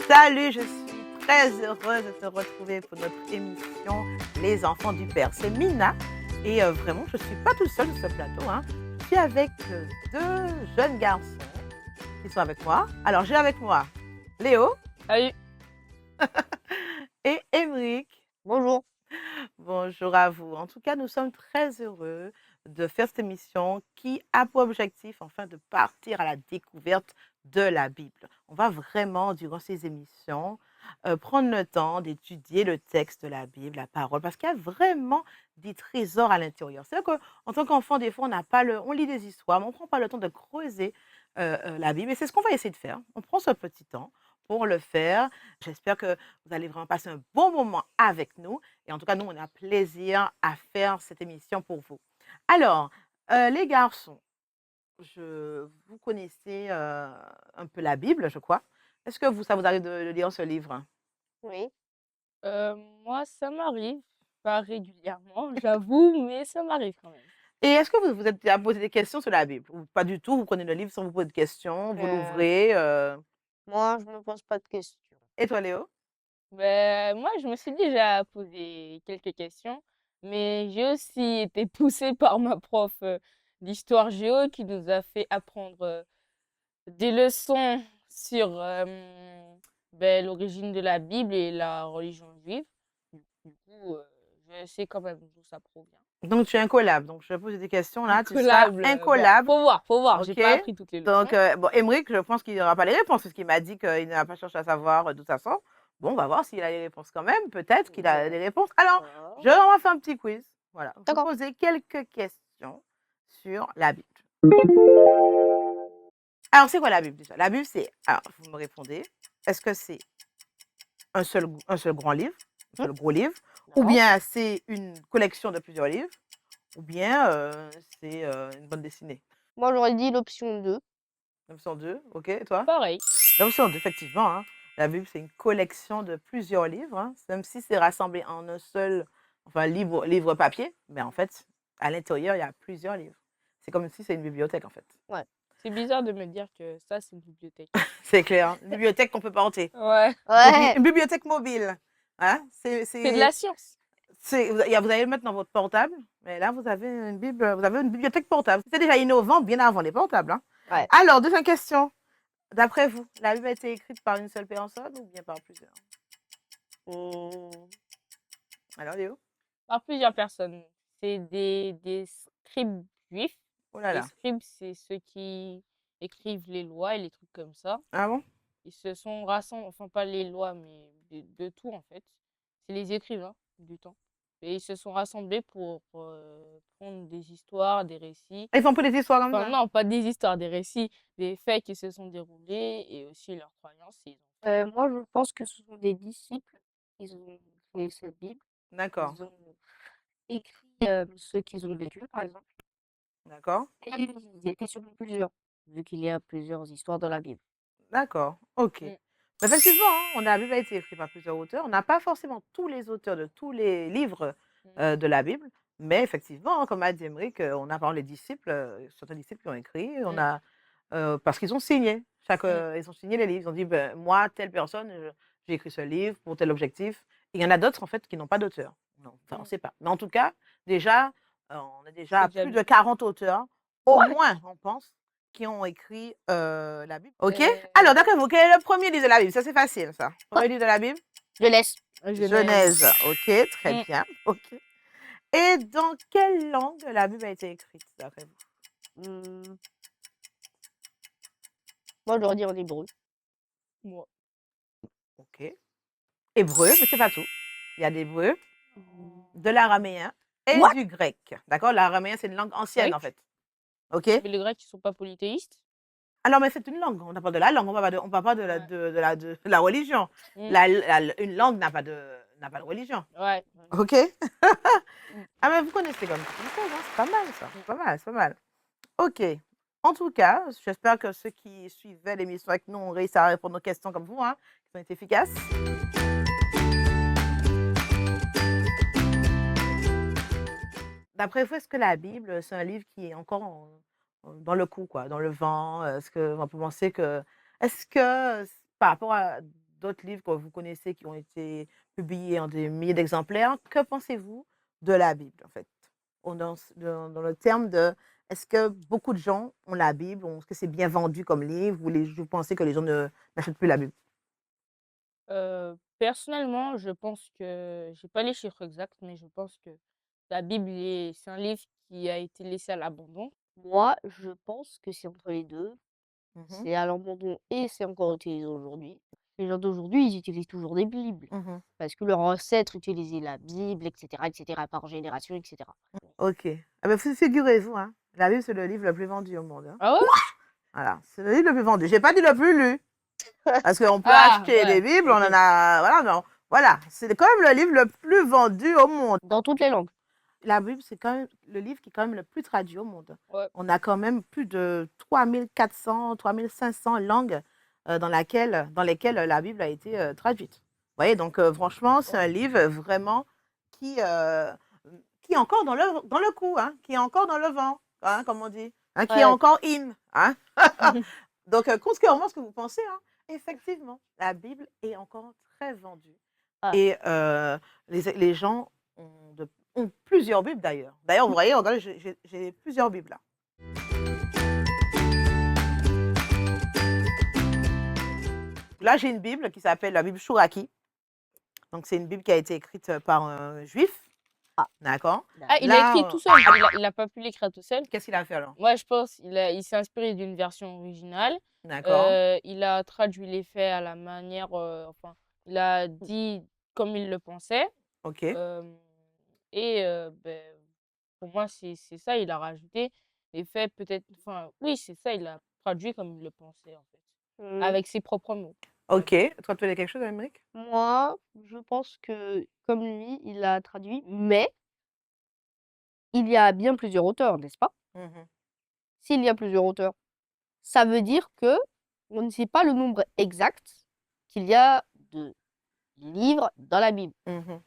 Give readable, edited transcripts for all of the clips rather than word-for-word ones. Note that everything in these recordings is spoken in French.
Salut, je suis très heureuse de te retrouver pour notre émission Les enfants du Père. C'est Mina et vraiment, je ne suis pas toute seule sur ce plateau, hein. Je suis avec deux jeunes garçons qui sont avec moi. Alors, j'ai avec moi Léo Salut. et Émeric. Bonjour. Bonjour à vous. En tout cas, nous sommes très heureux de faire cette émission qui a pour objectif, enfin, de partir à la découverte de la Bible. On va vraiment, durant ces émissions, prendre le temps d'étudier le texte de la Bible, la parole, parce qu'il y a vraiment des trésors à l'intérieur. C'est vrai qu'en tant qu'enfant, des fois, on lit des histoires, mais on ne prend pas le temps de creuser la Bible. Et c'est ce qu'on va essayer de faire. On prend ce petit temps pour le faire. J'espère que vous allez vraiment passer un bon moment avec nous. Et en tout cas, nous, on a plaisir à faire cette émission pour vous. Alors, les garçons, vous connaissez un peu la Bible, je crois. Est-ce que ça vous arrive de lire ce livre? Oui. Moi, ça m'arrive, pas régulièrement, j'avoue, mais ça m'arrive quand même. Et est-ce que vous êtes déjà posé des questions sur la Bible? Ou pas du tout, vous prenez le livre sans vous poser de questions, vous Euh, l'ouvrez. Moi, je me pose pas de questions. Et toi, Léo? Moi, je me suis déjà posé quelques questions, mais j'ai aussi été poussée par ma prof d'histoire géo qui nous a fait apprendre des leçons sur l'origine de la Bible et la religion juive. Du coup, je sais quand même d'où ça provient. Donc, tu es incollable. Donc, je vais poser des questions là, tu seras Incollable, bon, incollable. faut voir, j'ai OK. pas appris toutes les Donc, leçons. bon, Émeric, je pense qu'il n'aura pas les réponses, parce qu'il m'a dit qu'il n'a pas cherché à savoir d'où ça sort. Bon, on va voir s'il a les réponses quand même. Peut-être qu'il a les réponses. Alors, D'accord. on va faire un petit quiz. Voilà. Je vais D'accord. poser quelques questions sur la Bible. Alors, c'est quoi la Bible déjà? La Bible, c'est. Alors, vous me répondez. Est-ce que c'est un seul grand livre, un Hmm. seul gros livre, ou Non. bien c'est une collection de plusieurs livres, ou bien c'est une bande dessinée? Moi, j'aurais dit l'option 2. L'option 2, ok, et toi? Pareil. L'option 2, effectivement, hein. La Bible, c'est une collection de plusieurs livres, hein, même si c'est rassemblé en un seul, enfin, livre papier, mais en fait, à l'intérieur, il y a plusieurs livres. C'est comme si c'est une bibliothèque, en fait. Ouais. C'est bizarre de me dire que ça, c'est une bibliothèque. C'est clair, hein. Une bibliothèque qu'on peut pas hanter. Ouais. Une bibliothèque mobile. Hein? C'est de la science. Vous allez le mettre dans votre portable, mais là, vous avez une Bible, vous avez une bibliothèque portable. C'est déjà innovant bien avant les portables, hein. Ouais. Alors, deuxième question. D'après vous, la Bible a été écrite par une seule personne ou bien par plusieurs? Hmm. Alors, Léo? Par plusieurs personnes. C'est des scribes juifs. Oh là Les là. scribes, c'est ceux qui écrivent les lois et les trucs comme ça. Ah bon? Ils se sont rassemblés, enfin pas les lois, mais de tout en fait. C'est les écrivains du temps. Et ils se sont rassemblés pour prendre des histoires, des récits. Ils font pas des histoires comme Enfin ça? non, pas des histoires, des récits, des faits qui se sont déroulés et aussi leurs croyances. Moi, je pense que ce sont des disciples. Ils ont créé cette Bible. D'accord, Ils ont écrit ce qu'ils ont vécu, par exemple. d'accord, Et ils étaient sûrement plusieurs, vu qu'il y a plusieurs histoires dans la Bible. d'accord, ok. Mm. Effectivement, hein, la Bible a été écrite par plusieurs auteurs. On n'a pas forcément tous les auteurs de tous les livres Mm. de la Bible, mais effectivement, hein, comme a dit Émeric, on a par exemple les disciples, certains disciples qui ont écrit, on Mm. a, parce qu'ils ont signé, Mm. ils ont signé les livres, ils ont dit, ben, moi, telle personne, j'ai écrit ce livre pour tel objectif. Et il y en a d'autres, en fait, qui n'ont pas d'auteur. Non, enfin, on ne Mm. sait pas. Mais en tout cas, déjà, on a déjà C'est déjà plus de bien. 40 auteurs, au Ouais. moins, on pense, qui ont écrit la Bible. OK? Alors, Euh, d'après vous, quel est le premier livre de la Bible? Ça, c'est facile, ça. Premier livre de la Bible? Je laisse. Genèse. Genèse. OK, très Mm. bien. OK. Et dans quelle langue la Bible a été écrite, d'après vous? Mm. Moi, j'aurais dit en hébreu. Moi. OK. Hébreu, mais c'est pas tout. Il y a l'hébreu, de l'araméen et What? du grec. D'accord? L'araméen, c'est une langue ancienne, en Grec? fait. OK? Mais les Grecs, ils sont pas polythéistes? Alors, mais c'est une langue. On parle de la langue, on parle pas Ouais. de la religion. Mm. Une langue n'a pas de religion. Ouais. OK? Mm. Ah, mais vous connaissez comme ça, hein, c'est pas mal ça, Mm. c'est pas mal, c'est pas mal. OK. En tout cas, j'espère que ceux qui suivaient l'émission avec nous ont réussi à répondre aux questions comme vous, hein, qui ont été efficaces. D'après vous, est-ce que la Bible, c'est un livre qui est encore dans le coup, quoi, dans le vent? Est-ce que on peut penser que est-ce que par rapport à d'autres livres que vous connaissez qui ont été publiés en des milliers d'exemplaires. Que pensez-vous de la Bible, en fait? Dans le terme de, est-ce que beaucoup de gens ont la Bible? Est-ce que c'est bien vendu comme livre? Vous pensez que les gens n'achètent plus la Bible? Personnellement, je pense que j'ai pas les chiffres exacts, mais je pense que la Bible c'est un livre qui a été laissé à l'abandon. Moi, je pense que c'est entre les 2. Mhm, C'est à l'abandon et c'est encore utilisé aujourd'hui. Les gens d'aujourd'hui, ils utilisent toujours des bibles mhm. parce que leurs ancêtres utilisaient la Bible et cetera, par génération et cetera. Ok. Ah ben, figurez-vous, hein, la Bible, c'est le livre le plus vendu au monde, hein. Ah ouais? Voilà, c'est le livre le plus vendu. J'ai pas dit le plus lu. Parce qu'on peut Ah acheter des ouais, Bibles, on en OK. a. Voilà, non. Voilà, c'est quand même le livre le plus vendu au monde. Dans toutes les langues. La Bible, c'est quand même le livre qui est quand même le plus traduit au monde. Ouais. On a quand même plus de 3400, 3500 langues dans lesquelles la Bible a été traduite. Vous voyez, donc franchement, c'est un livre vraiment qui, euh, qui est encore dans le coup, hein, qui est encore dans le vent, hein, comme on dit, hein, qui est Ouais. encore in. Hein. Donc, contrairement à ce que vous pensez, hein, effectivement, la Bible est encore très vendue. Ah. Et les gens ont plusieurs Bibles d'ailleurs. D'ailleurs, vous voyez, regardez, j'ai plusieurs Bibles là. Là, j'ai une Bible qui s'appelle la Bible Chouraki. Donc, c'est une Bible qui a été écrite par un juif. Ah. D'accord. Ah, il a écrit Là, tout seul? Il a pas pu l'écrire tout seul? qu'est-ce qu'il a fait alors? Moi, je pense il s'est inspiré d'une version originale. D'accord. Il a traduit les faits à la manière, enfin, il a dit comme il le pensait. OK. Hem et pour moi, c'est ça, il a rajouté les faits peut-être enfin, oui, c'est ça, il a traduit comme il le pensait, en fait, Mmh. avec ses propres mots. OK. Toi, tu veux dire quelque chose, Amérique? Moi, je pense que comme lui, il a traduit, mais il y a bien plusieurs auteurs, n'est-ce pas? Mhm. S'il y a plusieurs auteurs, ça veut dire que on ne sait pas le nombre exact qu'il y a de livres dans la Bible. Mhm.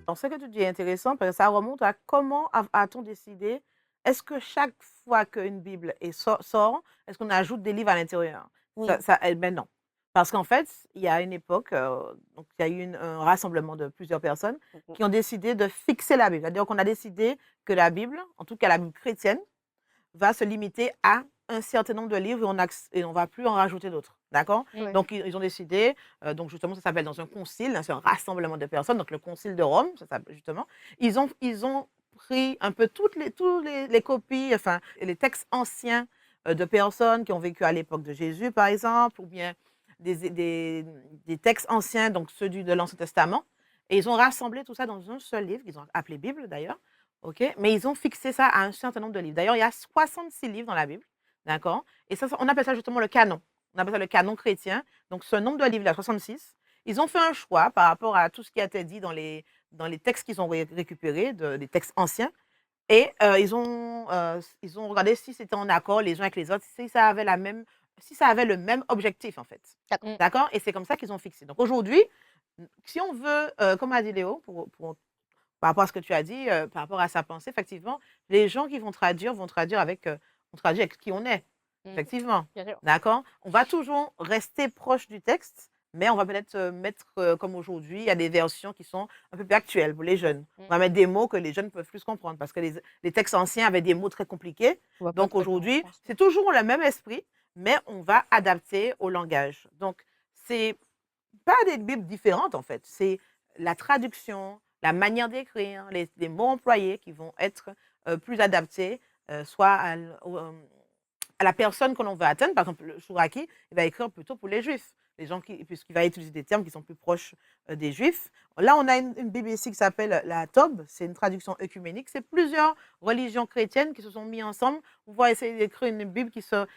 Alors, ce que tu dis est intéressant parce que ça remonte à comment a-t-on décidé, est-ce que chaque fois qu'une Bible sort, est-ce qu'on ajoute des livres à l'intérieur? Oui. Ben non. Parce qu'en fait, il y a une époque, donc il y a eu un rassemblement de plusieurs personnes Mmh. qui ont décidé de fixer la Bible. C'est-à-dire qu'on a décidé que la Bible, en tout cas la Bible chrétienne, va se limiter à un certain nombre de livres et on va plus en rajouter d'autres. D'accord? Ouais. Donc, ils ont décidé, donc justement, ça s'appelle dans un concile, hein, c'est un rassemblement de personnes, donc le concile de Rome, ça s'appelle justement. Ils ont pris un peu les copies, enfin, les textes anciens de personnes qui ont vécu à l'époque de Jésus, par exemple, ou bien des textes anciens, donc ceux de l'Ancien Testament, et ils ont rassemblé tout ça dans un seul livre, qu'ils ont appelé Bible d'ailleurs. OK? Mais ils ont fixé ça à un certain nombre de livres. D'ailleurs, il y a 66 livres dans la Bible, d'accord? Et ça, on appelle ça justement le canon. On appelle ça le canon chrétien. Donc, ce nombre de livres-là, 66, ils ont fait un choix par rapport à tout ce qui a été dit dans les textes qu'ils ont récupérés, des textes anciens. Et ils ont regardé si c'était en accord les uns avec les autres, si ça avait le même objectif, en fait. D'accord. Mmh. D'accord? Et c'est comme ça qu'ils ont fixé. Donc, aujourd'hui, si on veut, comme a dit Léo, par rapport à ce que tu as dit, par rapport à sa pensée, effectivement, les gens qui vont traduire on traduit avec qui on est, Mmh. effectivement. Bien sûr. D'accord? On va toujours rester proche du texte, mais on va peut-être mettre, comme aujourd'hui, il y a des versions qui sont un peu plus actuelles pour les jeunes. On va mettre des mots que les jeunes peuvent plus comprendre parce que les textes anciens avaient des mots très compliqués. On va pas Donc traduire en aujourd'hui, français. c'est toujours le même esprit, mais on va adapter au langage. Donc, c'est pas des bibles différentes, en fait. C'est la traduction, la manière d'écrire, les mots employés qui vont être plus adaptés, soit à la personne que l'on veut atteindre. Par exemple, le Chouraki, il va écrire plutôt pour les Juifs, puisqu'il va utiliser des termes qui sont plus proches des Juifs. Là, on a une Bible ici qui s'appelle la Tob, c'est une traduction œcuménique. C'est plusieurs religions chrétiennes qui se sont mises ensemble pour pouvoir essayer d'écrire une Bible qui soit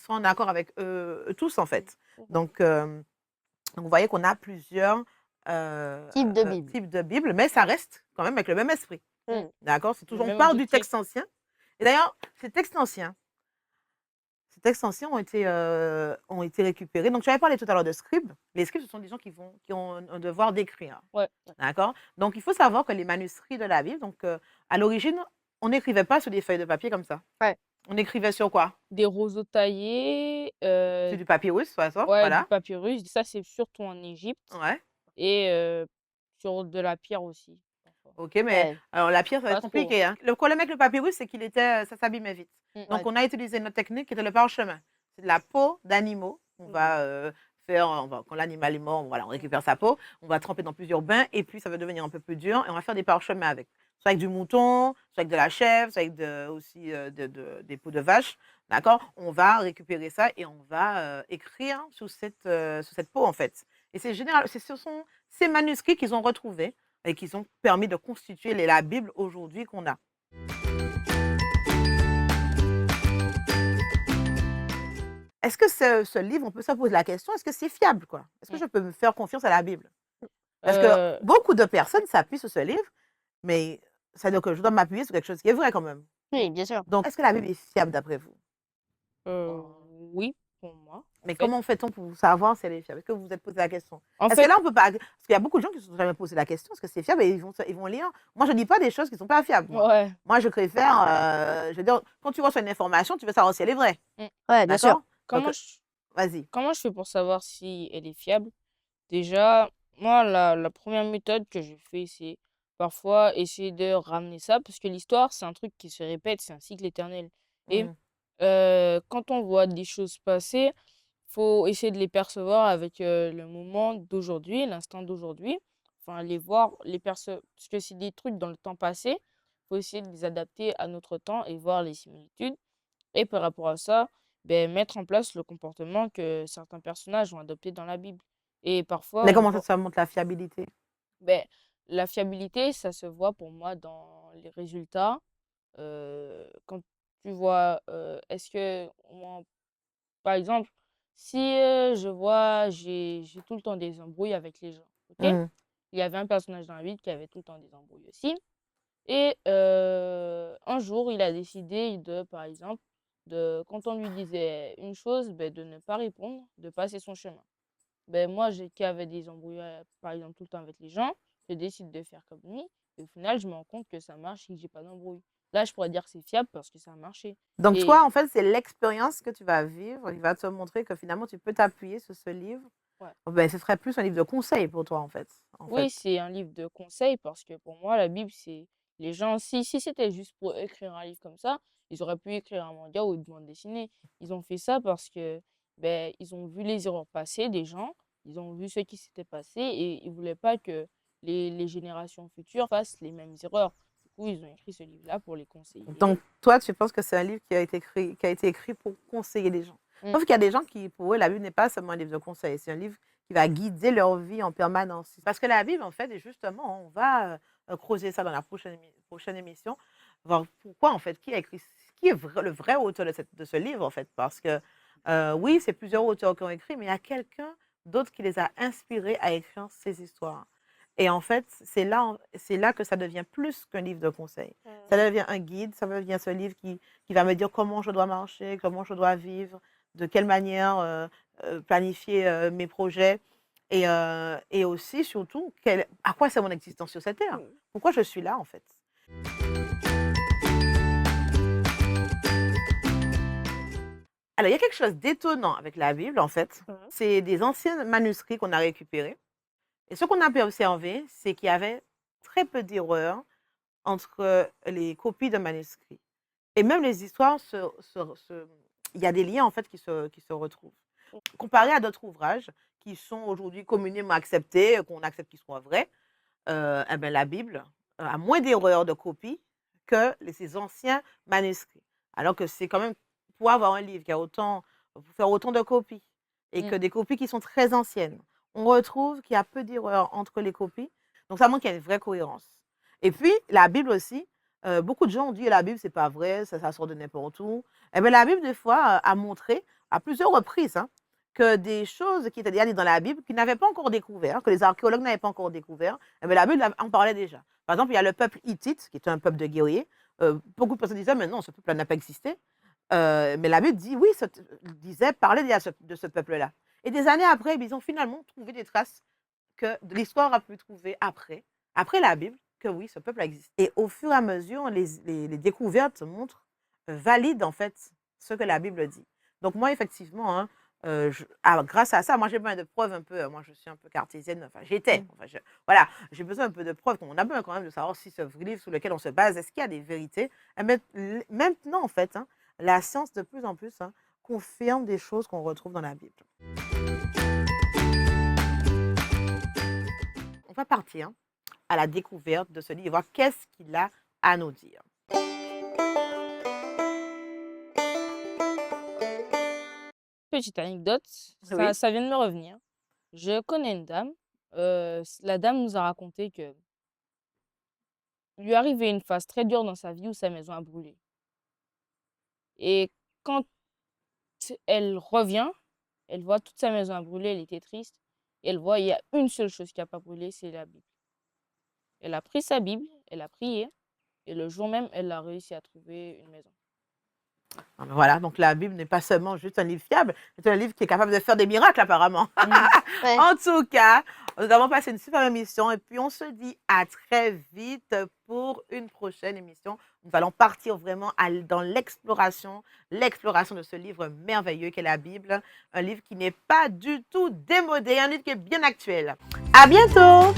en accord avec eux tous, en fait. Donc, vous voyez qu'on a plusieurs Type de Bible. types de Bibles, mais ça reste quand même avec le même esprit. Mmh. D'accord? C'est toujours, on même parle du objectif. texte ancien. Et d'ailleurs, ces textes anciens ont été récupérés. Donc, tu avais parlé tout à l'heure de scribes. Les scribes, ce sont des gens qui ont un devoir d'écrire. Ouais. D'accord? Donc, il faut savoir que les manuscrits de la Bible, donc à l'origine, on n'écrivait pas sur des feuilles de papier comme ça. Ouais. On écrivait sur quoi? des roseaux taillés, Sur du papyrus, par exemple, ouais, du voilà. papyrus. Ça, c'est surtout en Égypte Ouais. et sur de la pierre aussi, parfois. OK, mais Ouais. alors la pierre, ça va être Pas trop, hein. compliqué, hein. Le problème avec le papyrus, c'est qu'il était, ça s'abîmait vite. Donc Ouais. on a utilisé notre technique qui était le parchemin. C'est de la peau d'animaux qu'on va, faire, quand l'animal est mort, voilà, on récupère sa peau, on va tremper dans plusieurs bains et puis ça va devenir un peu plus dur et on va faire des parchemins avec. Soit avec du mouton, soit avec de la chèvre, soit avec aussi, des peaux de vache, d'accord? On va récupérer ça et on va, écrire sur cette peau, en fait. Et ce sont ces manuscrits qu'ils ont retrouvés et qui ont permis de constituer la Bible aujourd'hui qu'on a. Est-ce que ce livre, on peut se poser la question, est-ce que c'est fiable, quoi? Est-ce que Mmh. je peux me faire confiance à la Bible? Parce que beaucoup de personnes s'appuient sur ce livre, mais ça veut dire que je dois m'appuyer sur quelque chose qui est vrai quand même. Oui, bien sûr. Donc, est-ce que la Bible est fiable d'après vous? Oui, pour moi, en Mais fait. comment fait-on pour savoir si elle est fiable? Est-ce que vous vous êtes posé la question? En Est-ce que fait, là, on peut pas, parce qu'il y a beaucoup de gens qui ne se sont jamais posé la question, est-ce que c'est fiable et ils vont lire. Moi, je ne dis pas des choses qui ne sont pas fiables, moi. ouais. Moi, je préfère, je veux dire, quand tu reçois une information, tu veux savoir si elle est vraie. Ouais, bien sûr. D'accord? Comment Donc, je vas-y. comment je fais pour savoir si elle est fiable? Déjà, moi, la première méthode que je fais, c'est parfois essayer de ramener ça, parce que l'histoire, c'est un truc qui se répète, c'est un cycle éternel. Et Mmh. quand on voit des choses passer, faut essayer de les percevoir avec le moment d'aujourd'hui, l'instant d'aujourd'hui. Enfin, les voir, parce que c'est des trucs dans le temps passé. Faut essayer de les adapter à notre temps et voir les similitudes. Et par rapport à ça, ben, mettre en place le comportement que certains personnages ont adopté dans la Bible. Et parfois, Mais on comment ça, voit, ça montre la fiabilité? ben, la fiabilité, ça se voit pour moi dans les résultats. Quand tu vois, est-ce que, par exemple, si je vois, j'ai tout le temps des embrouilles avec les gens, ok? Mmh. Il y avait un personnage dans la Bible qui avait tout le temps des embrouilles aussi. Et un jour, il a décidé de, par exemple, quand on lui disait une chose, ben, de ne pas répondre, de passer son chemin. Ben, moi, qui avait des embrouilles, par exemple, tout le temps avec les gens, je décide de faire comme lui. Et au final, je me rends compte que ça marche et que j'ai pas d'embrouille. Là, je pourrais dire que c'est fiable parce que ça a marché. Donc toi, en Et fait, c'est l'expérience que tu vas vivre, il va te montrer que finalement, tu peux t'appuyer sur ce livre. ouais. Ben, ce serait plus un livre de conseils pour toi, en fait, en fait. Oui, c'est un livre de conseils parce que pour moi, la Bible, c'est les gens, si c'était juste pour écrire un livre comme ça, ils auraient pu écrire un manga ou une bande dessinée. Ils ont fait ça parce que ben, ils ont vu les erreurs passées des gens, ils ont vu ce qui s'était passé et ils voulaient pas que les générations futures fassent les mêmes erreurs. Du coup, ils ont écrit ce livre-là pour les conseiller. Donc toi, tu penses que c'est un livre qui a été écrit pour conseiller les gens. Mm. Sauf qu'il y a des gens qui, pour eux, la Bible n'est pas seulement un livre de conseils, c'est un livre qui va guider leur vie en permanence. Parce que la Bible, en fait, et justement, on va creuser ça dans la prochaine émission, voir pourquoi, en fait, qui a écrit, qui est le vrai auteur de ce livre, en fait. Parce que, oui, c'est plusieurs auteurs qui ont écrit, mais il y a quelqu'un d'autre qui les a inspirés à écrire ces histoires. Et en fait, c'est là que ça devient plus qu'un livre de conseils. Ça devient un guide, ça devient ce livre qui va me dire comment je dois marcher, comment je dois vivre, de quelle manière planifier mes projets et aussi, surtout, à quoi c'est mon existence sur cette terre. Pourquoi je suis là, en fait. Alors, il y a quelque chose d'étonnant avec la Bible, en fait. C'est des anciens manuscrits qu'on a récupérés. Et ce qu'on a pu observer, c'est qu'il y avait très peu d'erreurs entre les copies de manuscrits. Et même les histoires, il y a des liens en fait qui se retrouvent. Comparé à d'autres ouvrages qui sont aujourd'hui communément acceptés, qu'on accepte qu'ils soient vrais, eh ben, la Bible a moins d'erreurs de copie que ces anciens manuscrits. Alors que c'est quand même, pour avoir un livre qui a pour faire autant de copies et que des copies qui sont très anciennes, on retrouve qu'il y a peu d'erreurs entre les copies. Donc ça montre qu'il y a une vraie cohérence. Et puis, la Bible aussi, beaucoup de gens ont dit la Bible, c'est pas vrai, ça sort de n'importe où. Eh bien, la Bible, des fois, a montré à plusieurs reprises hein, que des choses qui étaient déjà dites dans la Bible, qu'ils n'avaient pas encore découvert, que les archéologues n'avaient pas encore découvert, eh bien, la Bible en parlait déjà. Par exemple, il y a le peuple hittite, qui est un peuple de guerriers. Beaucoup de personnes disaient, mais non, ce peuple n'a pas existé. Mais la Bible dit, oui, parlait déjà de ce peuple-là. Et des années après, ils ont finalement trouvé des traces que l'histoire a pu trouver après la Bible, que oui, ce peuple existe. Et au fur et à mesure, les découvertes montrent valide en fait ce que la Bible dit. Donc moi, effectivement, hein, grâce à ça, moi j'ai besoin de preuves un peu. Moi, je suis un peu cartésienne. Enfin, j'étais. Mm. Enfin, voilà, j'ai besoin un peu de preuves. On a besoin quand même de savoir si ce livre sur lequel on se base, est-ce qu'il y a des vérités. Et maintenant, en fait, hein, la science de plus en plus hein, confirme des choses qu'on retrouve dans la Bible. On va partir hein, à la découverte de ce livre, voir qu'est-ce qu'il a à nous dire. Petite anecdote, Oui, ça vient de me revenir. Je connais une dame. La dame nous a raconté que lui arrivait une phase très dure dans sa vie où sa maison a brûlé. Et quand elle revient, elle voit toute sa maison a brûlé, elle était triste. Et elle voit, il y a une seule chose qui n'a pas brûlé, c'est la Bible. Elle a pris sa Bible, elle a prié, et le jour même, elle a réussi à trouver une maison. voilà, donc la Bible n'est pas seulement juste un livre fiable, c'est un livre qui est capable de faire des miracles apparemment. Ouais. En tout cas, nous avons passé une super émission et puis on se dit à très vite pour une prochaine émission. Nous allons partir vraiment dans l'exploration de ce livre merveilleux qu'est la Bible, un livre qui n'est pas du tout démodé, un livre qui est bien actuel. À bientôt!